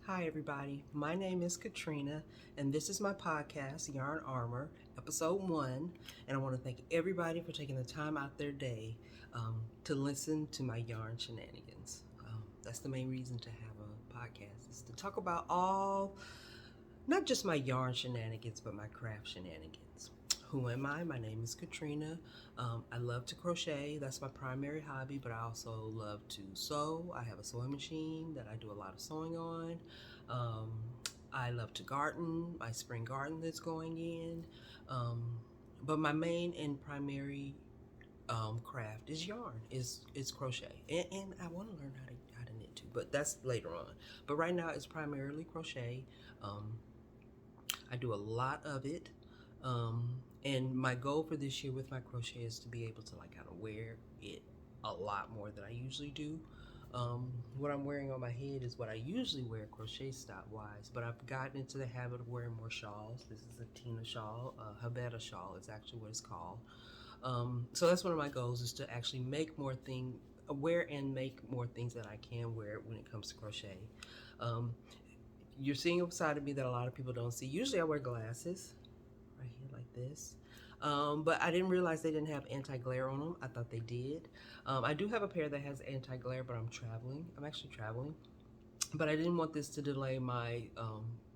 Hi everybody, my name is Katrina and this is my podcast, Yarn Armor, episode 1, and I want to thank everybody for taking the time out their day to listen to my yarn shenanigans. That's the main reason to have a podcast, is to talk about not just my yarn shenanigans, but my craft shenanigans. Who am I? My name is Katrina. I love to crochet. That's my primary hobby, but I also love to sew. I have a sewing machine that I do a lot of sewing on. I love to garden, my spring garden that's going in. But my main and primary craft is yarn, is crochet. And I want to learn how to knit too, but that's later on. But right now it's primarily crochet. I do a lot of it. And my goal for this year with my crochet is to be able to kind of wear it a lot more than I usually do. What I'm wearing on my head is what I usually wear crochet style wise, but I've gotten into the habit of wearing more shawls. This is a Tina shawl, a Habeta shawl is actually what it's called. So that's one of my goals, is to actually make more things, wear and make more things that I can wear when it comes to crochet. You're seeing a side of me that a lot of people don't see. Usually I wear glasses right here like this, but I didn't realize they didn't have anti-glare on them. I thought they did. I do have a pair that has anti-glare, but I'm actually traveling, but I didn't want this to delay my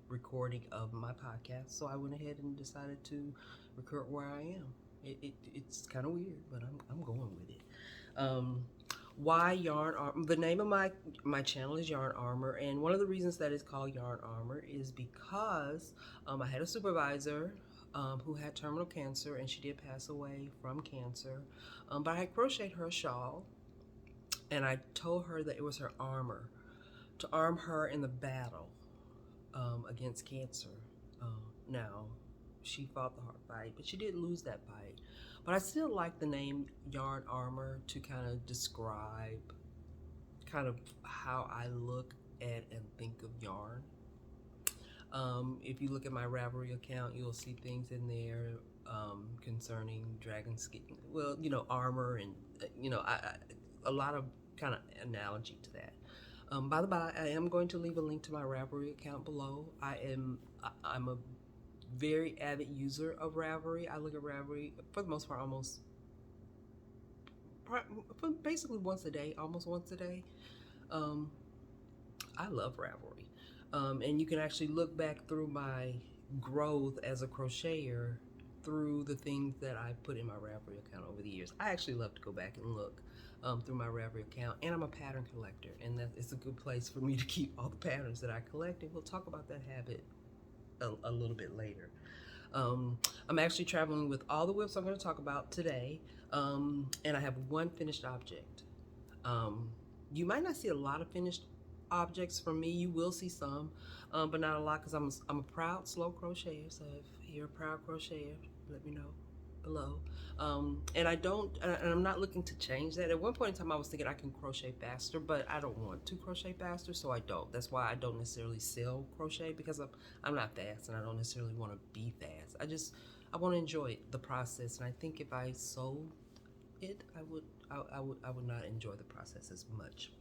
recording of my podcast, so I went ahead and decided to record where I am. It's kind of weird, but I'm going with it. Why Yarn Armor? The name of my channel is Yarn Armor, and one of the reasons that it's called Yarn Armor is because I had a supervisor who had terminal cancer, and she did pass away from cancer. But I had crocheted her a shawl, and I told her that it was her armor, to arm her in the battle against cancer. Now, she fought the hard fight, but she did lose that fight. But I still like the name Yarn Armor to kind of describe kind of how I look at and think of yarn. If you look at my Ravelry account, you'll see things in there concerning dragon skin, well, armor, and a lot of kind of analogy to that. By the by, I am going to leave a link to my Ravelry account below. I'm a very avid user of Ravelry. I look at Ravelry for the most part basically once a day, almost once a day. I love Ravelry. And you can actually look back through my growth as a crocheter through the things that I put in my Ravelry account over the years. I actually love to go back and look through my Ravelry account, and I'm a pattern collector, and it's a good place for me to keep all the patterns that I collect, and we'll talk about that habit a little bit later. I'm actually traveling with all the whips I'm going to talk about today, and I have one finished object. You might not see a lot of finished objects from me. You will see some, but not a lot, because I'm a proud slow crocheter. So if you're a proud crocheter, let me know below. And I'm not looking to change that. At one point in time I was thinking I can crochet faster, but I don't want to crochet faster, so I don't. That's why I don't necessarily sell crochet, because I'm not fast, and I don't necessarily want to be fast. I want to enjoy the process, and I think if I sold it, I would not enjoy the process as much.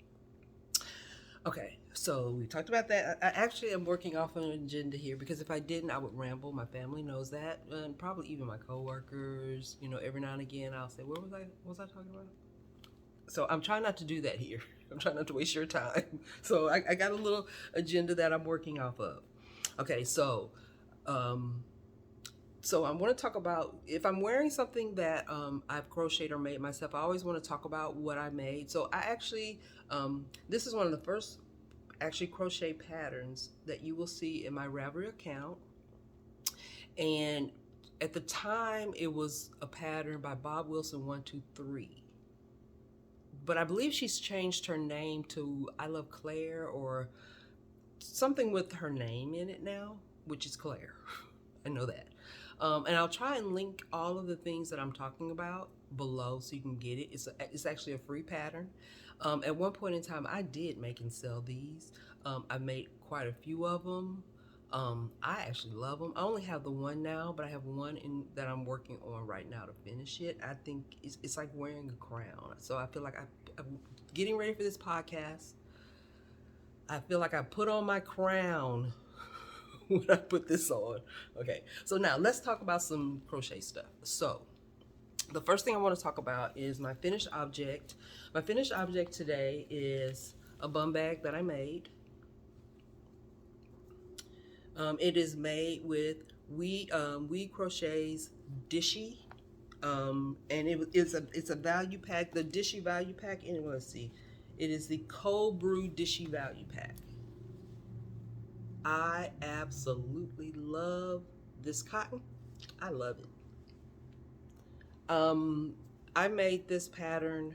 Okay, so we talked about that. I actually am working off an agenda here, because if I didn't, I would ramble. My family knows that, and probably even my coworkers. Every now and again I'll say, what was I talking about? So I'm trying not to do that here. I'm trying not to waste your time. So I got a little agenda that I'm working off of. Okay, so I want to talk about, if I'm wearing something that I've crocheted or made myself, I always want to talk about what I made. So I actually, this is one of the first crochet patterns that you will see in my Ravelry account. And at the time, it was a pattern by Bob Wilson 123. But I believe she's changed her name to I Love Claire, or something with her name in it now, which is Claire. I know that. And I'll try and link all of the things that I'm talking about below so you can get it. It's actually a free pattern. At one point in time, I did make and sell these. I made quite a few of them. I actually love them. I only have the one now, but I have one that I'm working on right now to finish it. I think it's like wearing a crown. So I feel like I'm getting ready for this podcast. I feel like I put on my crown when I put this on. Okay, so now let's talk about some crochet stuff. So the first thing I want to talk about is my finished object. My finished object today is a bum bag that I made. It is made with We Crochet's Dishy, and it's a value pack. The Dishy value pack. Anyway, let's see. It is the cold brew Dishy value pack. I absolutely love this cotton. I love it. I made this pattern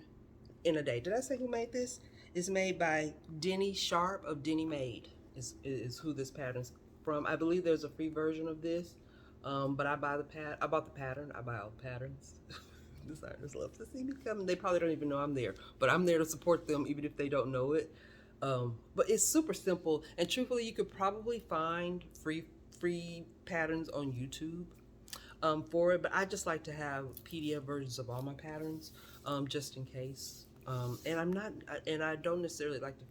in a day. Did I say who made this? It's made by Denny Sharp of Denny Made. Is who this pattern's from. I believe there's a free version of this, but I bought the pattern. I buy all the patterns. Designers love to see me come. They probably don't even know I'm there, but I'm there to support them even if they don't know it. But it's super simple, and truthfully, you could probably find free patterns on YouTube for it. But I just like to have PDF versions of all my patterns, just in case. And I don't necessarily like to.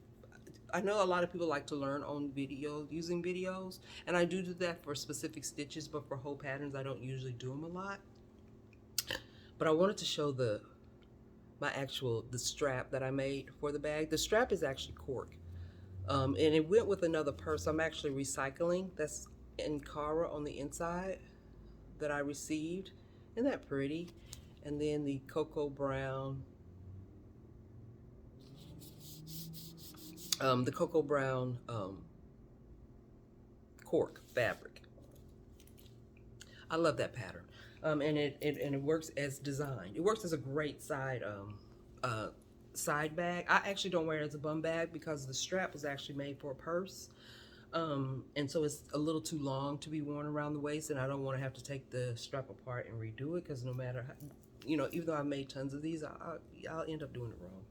I know a lot of people like to learn on video using videos, and I do that for specific stitches, but for whole patterns, I don't usually do them a lot. But I wanted to show the strap that I made for the bag. The strap is actually cork, and it went with another purse I'm actually recycling. That's in Cara on the inside that I received. Isn't that pretty? And then the cocoa brown. Cork fabric. I love that pattern, and it works as designed. It works as a great side bag. I actually don't wear it as a bum bag because the strap was actually made for a purse, and so it's a little too long to be worn around the waist, and I don't want to have to take the strap apart and redo it because no matter how, even though I made tons of these, I'll end up doing it wrong.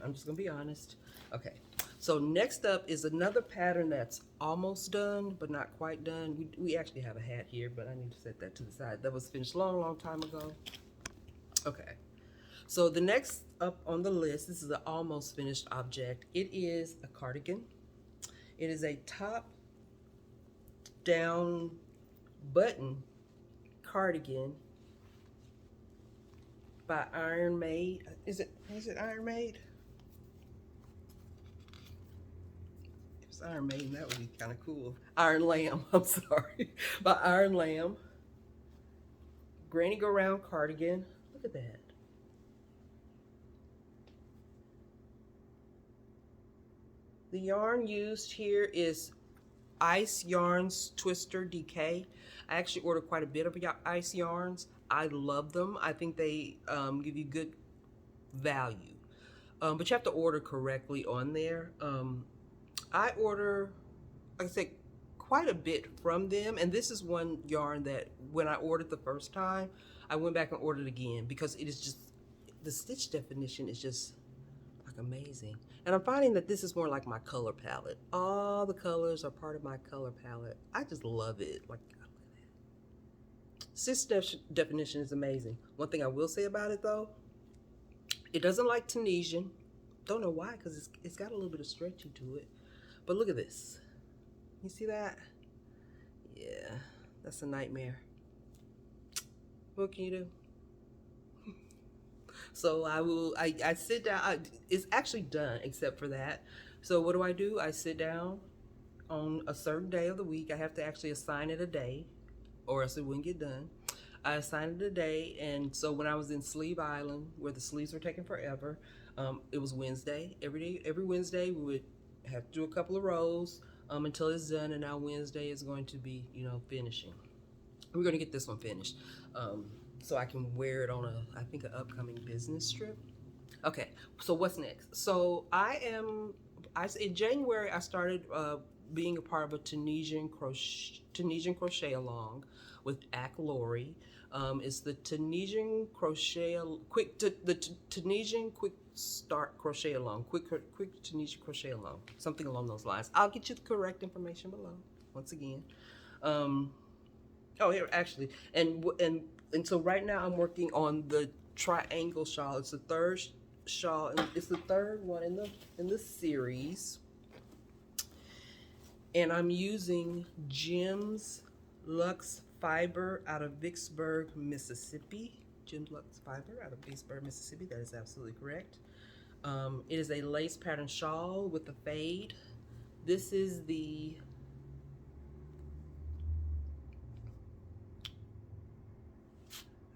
I'm just gonna be honest. Okay, so next up is another pattern that's almost done but not quite done. We actually have a hat here, but I need to set that to the side. That was finished long time ago. Okay, so the next up on the list, this is an almost finished object. It is a cardigan. It is a top down button cardigan by Iron Maid. Is it Iron Maid? If it's Iron Maid, that would be kind of cool. Iron Lamb, I'm sorry. By Iron Lamb. Granny Go Round cardigan. Look at that. The yarn used here is Ice Yarns Twister DK. I actually ordered quite a bit of ice yarns. I love them. I think they give you good value, but you have to order correctly on there. I order, like I said, quite a bit from them, and this is one yarn that when I ordered the first time, I went back and ordered again because it is just, the stitch definition is just like amazing. And I'm finding that this is more like my color palette. All the colors are part of my color palette. I just love it. Like, stitch definition is amazing. One thing I will say about it though, it doesn't like Tunisian. Don't know why, because it's got a little bit of stretchy to it. But look at this. You see that? Yeah, that's a nightmare. What can you do? So I sit down. It's actually done except for that. So what do? I sit down on a certain day of the week. I have to actually assign it a day, or else it wouldn't get done. I assigned it a day, and so when I was in Sleeve Island, where the sleeves were taking forever, it was Wednesday. Every Wednesday, we would have to do a couple of rows until it's done, and now Wednesday is going to be, finishing. We're going to get this one finished so I can wear it on I think, an upcoming business trip. Okay, so what's next? So in January, I started being a part of a Tunisian crochet along with Lori. It's the Tunisian crochet Tunisian quick start crochet along, quick Tunisian crochet along, something along those lines. I'll get you the correct information below once again. Oh, here actually, and so right now I'm working on the triangle shawl. It's the third shawl, and it's the third one in the series. And I'm using Jim's Luxe Fiber out of Vicksburg, Mississippi. Jim's Luxe Fiber out of Vicksburg, Mississippi. That is absolutely correct. It is a lace pattern shawl with a fade. This is the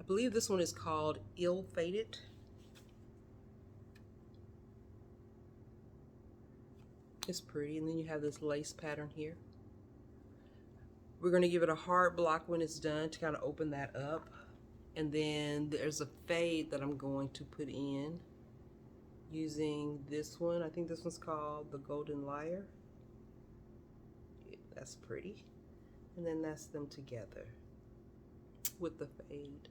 I believe this one is called Illfated. It's pretty, and then you have this lace pattern here. We're going to give it a hard block when it's done to kind of open that up. And then there's a fade that I'm going to put in using this one. I think this one's called the Golden Lyre. Yeah, that's pretty. And then that's them together with the fade.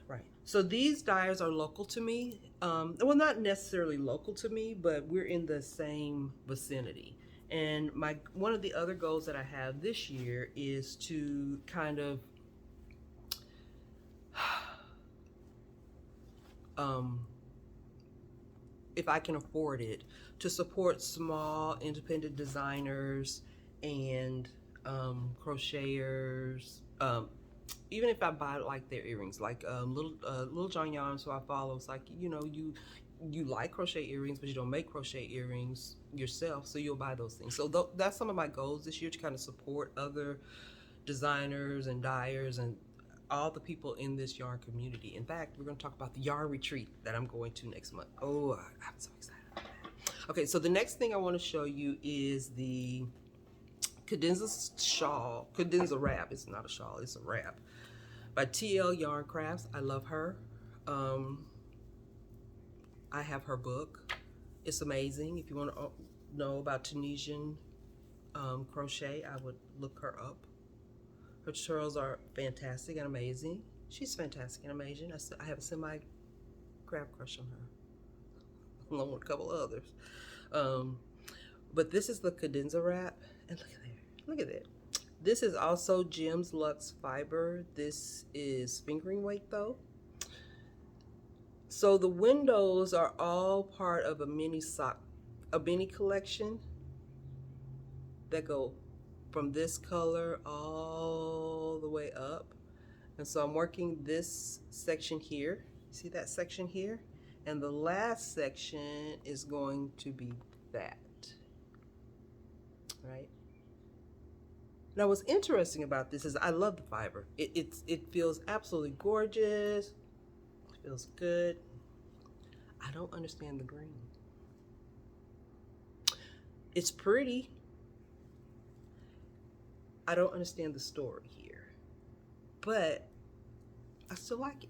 Right. So these dyers are local to me. Well, not necessarily local to me, but we're in the same vicinity. And one of the other goals that I have this year is to kind of if I can afford it, to support small independent designers and crocheters. Even if I buy like their earrings, like Little John Yarns, who I follow, it's like, you know, you like crochet earrings, but you don't make crochet earrings yourself, so you'll buy those things. So that's some of my goals this year, to kind of support other designers and dyers and all the people in this yarn community. In fact, we're going to talk about the yarn retreat that I'm going to next month. Oh, I'm so excited about that. Okay, so the next thing I want to show you is the cadenza shawl, cadenza wrap. It's not a shawl, it's a wrap, by TL Yarn Crafts. I love her. I have her book. It's amazing. If you want to know about Tunisian crochet, I would look her up. Her tutorials are fantastic and amazing. She's fantastic and amazing. I have a semi-crab crush on her, along with a couple others. But this is the cadenza wrap, and look at there. Look at that. This is also Jim's Luxe Fiber. This is fingering weight though. So the windows are all part of a mini collection that go from this color all the way up. And so I'm working this section here. See that section here? And the last section is going to be that, right? Now what's interesting about this is I love the fiber. It feels absolutely gorgeous. It feels good. I don't understand the green. It's pretty. I don't understand the story here, but I still like it.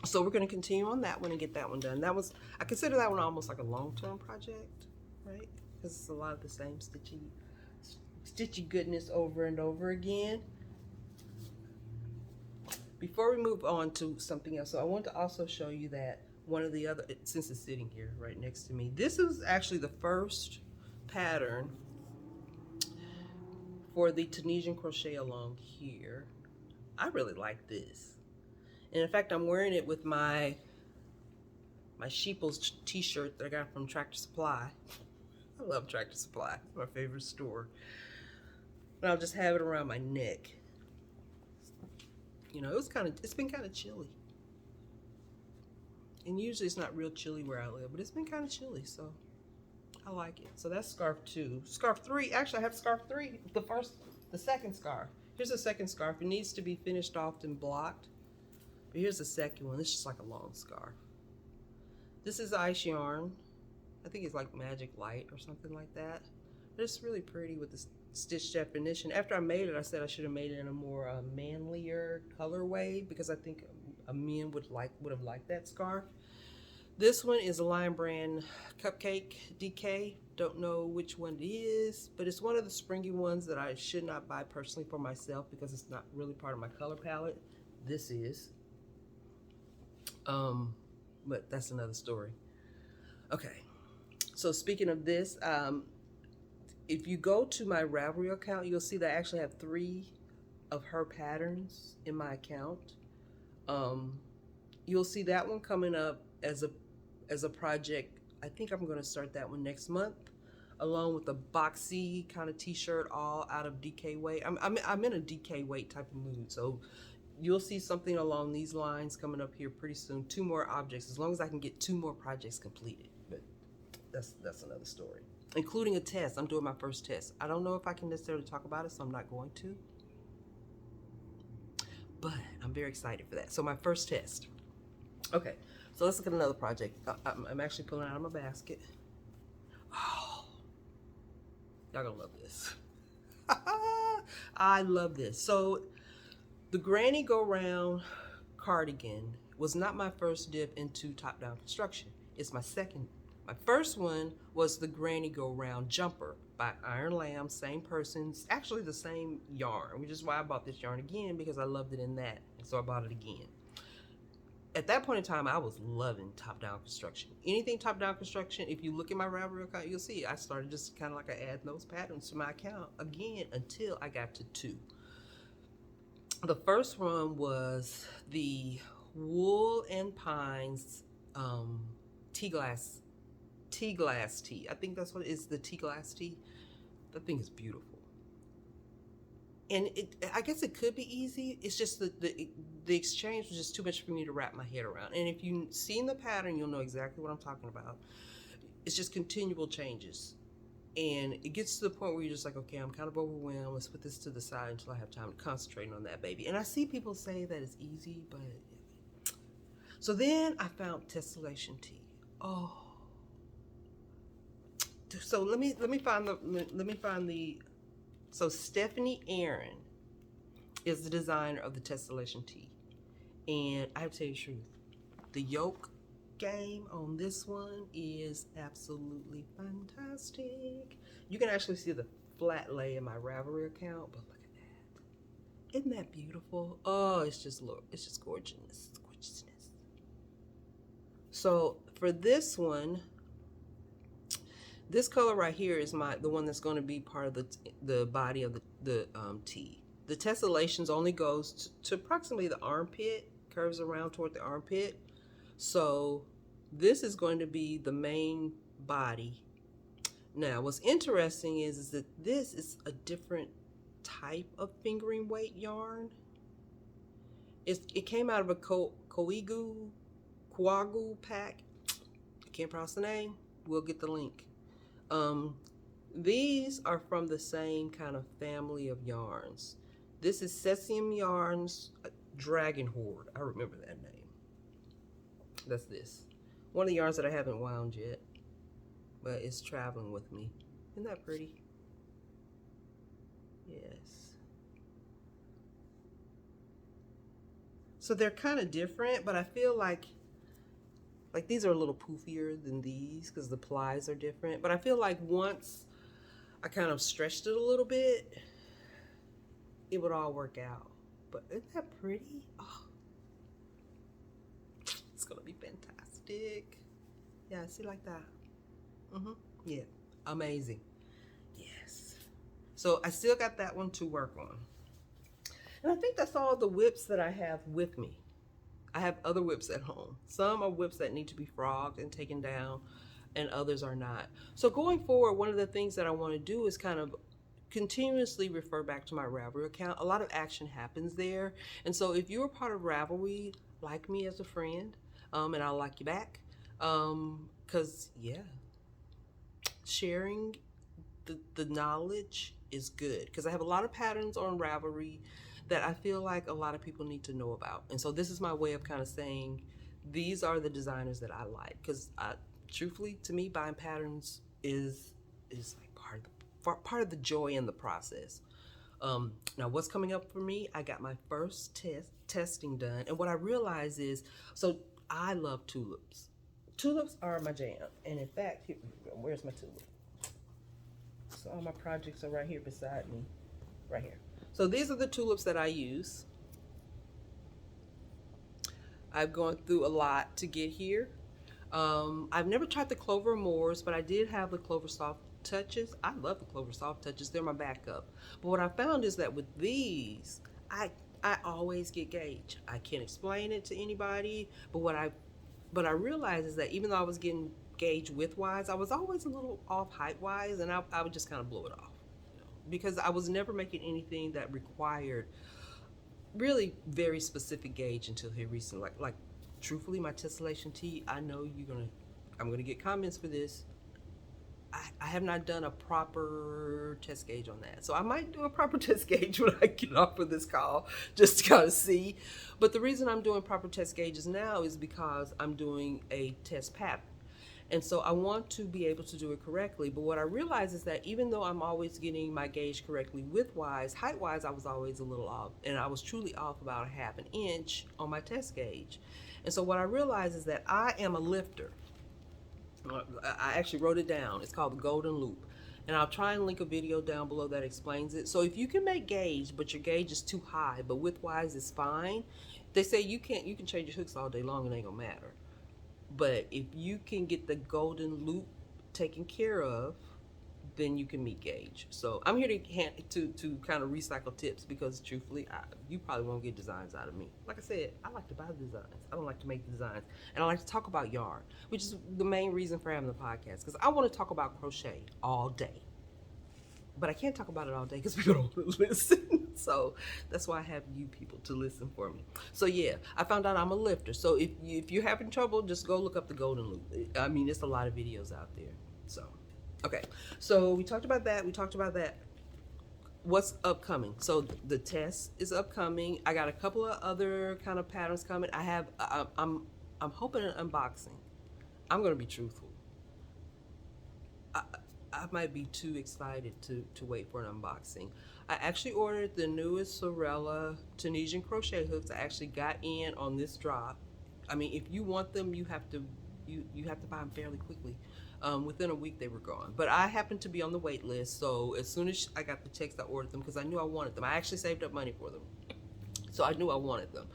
So we're going to continue on that one and get that one done. I consider that one almost like a long-term project, right? Because it's a lot of the same stitchy goodness over and over again. Before we move on to something else, so I want to also show you that one of the other, since it's sitting here right next to me, this is actually the first pattern for the Tunisian Crochet along here. I really like this. And in fact, I'm wearing it with my Sheeples t-shirt that I got from Tractor Supply. I love Tractor Supply, my favorite store. And I'll just have it around my neck. You know, it's been kind of chilly. And usually it's not real chilly where I live, but it's been kind of chilly, so I like it. So that's scarf 2. Scarf 3, actually I have scarf 3, the second scarf. Here's the second scarf. It needs to be finished off and blocked. But here's the second one. It's just like a long scarf. This is ice yarn. I think it's like Magic Light or something like that. But it's really pretty with the stitch definition. After I made it, I said I should have made it in a more manlier colorway, because I think a man would have liked that scarf. This one is a Lion Brand Cupcake DK. Don't know which one it is, but it's one of the springy ones that I should not buy personally for myself because it's not really part of my color palette. This is. But that's another story. Okay, so speaking of this, if you go to my Ravelry account, you'll see that I actually have 3 of her patterns in my account. You'll see that one coming up as a project. I think I'm going to start that one next month, along with a boxy kind of t-shirt all out of DK weight. I'm in a DK weight type of mood, so you'll see something along these lines coming up here pretty soon. 2 more objects, as long as I can get 2 more projects completed. But that's another story, including a test. I'm doing my first test. I don't know if I can necessarily talk about it, so I'm not going to, but I'm very excited for that. So my first test. Okay, so let's look at another project. I'm actually pulling out of my basket. Oh, y'all gonna love this. I love this. So the Granny Go Round cardigan was not my first dip into top-down construction. It's my second. My first one was the Granny Go Round jumper by Iron Lamb, same persons, actually the same yarn, which is why I bought this yarn again, because I loved it in that, and so I bought it again. At that point in time, I was loving top-down construction. Anything top-down construction, if you look at my Ravelry account, you'll see I started just kind of like adding those patterns to my account again until I got to 2. The first one was the Wool and Pines tea glass tee. I think that's what it is, the tea glass tee. That thing is beautiful. And I guess it could be easy. It's just the exchange was just too much for me to wrap my head around. And if you've seen the pattern, you'll know exactly what I'm talking about. It's just continual changes. And it gets to the point where you're just like, okay, I'm kind of overwhelmed. Let's put this to the side until I have time to concentrate on that baby. And I see people say that it's easy, but... So then I found Tessellation tea. Oh. So let me find the... So Stephanie Aaron is the designer of the Tessellation tee. And I have to tell you the truth, the yoke game on this one is absolutely fantastic. You can actually see the flat lay in my Ravelry account, but look at that. Isn't that beautiful? Oh, it's just gorgeousness. So for this one, this color right here is the one that's going to be part of the body of the tee. The Tessellations only goes to approximately the armpit, curves around toward the armpit. So this is going to be the main body. Now, what's interesting is that this is a different type of fingering weight yarn. It came out of a Koigu pack. I can't pronounce the name. We'll get the link. These are from the same kind of family of yarns. This is Sessium Yarns Dragon Horde. I remember that name. That's this. One of the yarns that I haven't wound yet, but it's traveling with me. Isn't that pretty? Yes. So they're kind of different, but I feel like these are a little poofier than these because the plies are different. But I feel like once I kind of stretched it a little bit, it would all work out. But isn't that pretty? Oh, it's gonna be fantastic. Yeah, see, like that. Yeah, amazing. Yes. So I still got that one to work on. And I think that's all the whips that I have with me. I have other whips at home. Some are whips that need to be frogged and taken down, and others are not. So going forward, one of the things that I want to do is kind of continuously refer back to my Ravelry account. A lot of action happens there. And so if you're a part of Ravelry, like me as a friend, and I'll like you back. Because, yeah, sharing the knowledge is good. Because I have a lot of patterns on Ravelry that I feel like a lot of people need to know about. And so this is my way of kind of saying, these are the designers that I like. Because truthfully, to me, buying patterns is like part of the joy in the process. Now what's coming up for me, I got my first testing done. And what I realized is, so I love tulips. Tulips are my jam. And in fact, where's my tulip? So all my projects are right here beside me, right here. So these are the tulips that I use. I've gone through a lot to get here. I've never tried the Clover Moors, but I did have the Clover Soft Touches. I love the Clover Soft Touches. They're my backup. But what I found is that with these, I always get gauge. I can't explain it to anybody, but what I But I realized is that even though I was getting gauge width wise, I was always a little off height wise, and I would just kind of blow it off, because I was never making anything that required really very specific gauge until here recently. Like truthfully, my tessellation tee, I know I'm gonna get comments for this. I have not done a proper test gauge on that. So I might do a proper test gauge when I get off of this call, just to kind of see. But the reason I'm doing proper test gauges now is because I'm doing a test pattern. And so I want to be able to do it correctly. But what I realize is that even though I'm always getting my gauge correctly width-wise, height-wise, I was always a little off. And I was truly off about a half an inch on my test gauge. And so what I realize is that I am a lifter. I actually wrote it down. It's called the golden loop. And I'll try and link a video down below that explains it. So if you can make gauge, but your gauge is too high, but width-wise is fine, they say you can change your hooks all day long and it ain't gonna matter. But if you can get the golden loop taken care of, then you can meet gauge. So I'm here to kind of recycle tips, because truthfully, you probably won't get designs out of me. Like I said, I like to buy the designs. I don't like to make the designs. And I like to talk about yarn, which is the main reason for having the podcast, because I want to talk about crochet all day. But I can't talk about it all day because people don't want to listen. So that's why I have you people to listen for me. So yeah, I found out I'm a lifter. So if you're having trouble, just go look up the golden loop. I mean, there's a lot of videos out there. So, okay. So we talked about that. What's upcoming? So the test is upcoming. I got a couple of other kind of patterns coming. I'm hoping an unboxing. I'm going to be truthful. I might be too excited to wait for an unboxing. I actually ordered the newest Sorella Tunisian crochet hooks. I actually got in on this drop. I mean, if you want them, you have to buy them fairly quickly. Within a week they were gone. But I happened to be on the wait list, so as soon as I got the text, I ordered them because I knew I wanted them. I actually saved up money for them, so I knew I wanted them.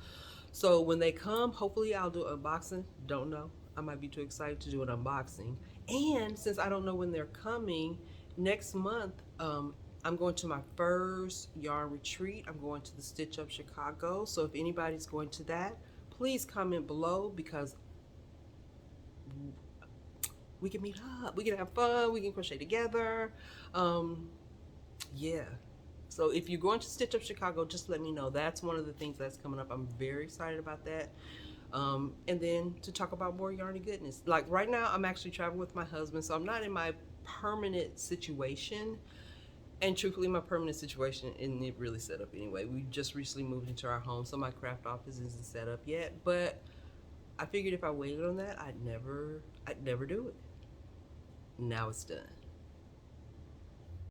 So when they come, hopefully I'll do an unboxing. Don't know. I might be too excited to do an unboxing. And since I don't know when they're coming, next month I'm going to my first yarn retreat. I'm going to the Stitch Up Chicago. So if anybody's going to that, please comment below, because we can meet up, we can have fun, we can crochet together. Yeah. So if you're going to Stitch Up Chicago, just let me know. That's one of the things that's coming up. I'm very excited about that. And then to talk about more yarny goodness. Like right now, I'm actually traveling with my husband, so I'm not in my permanent situation. And truthfully, my permanent situation isn't really set up anyway. We just recently moved into our home, so my craft office isn't set up yet. But I figured if I waited on that, I'd never do it. Now it's done.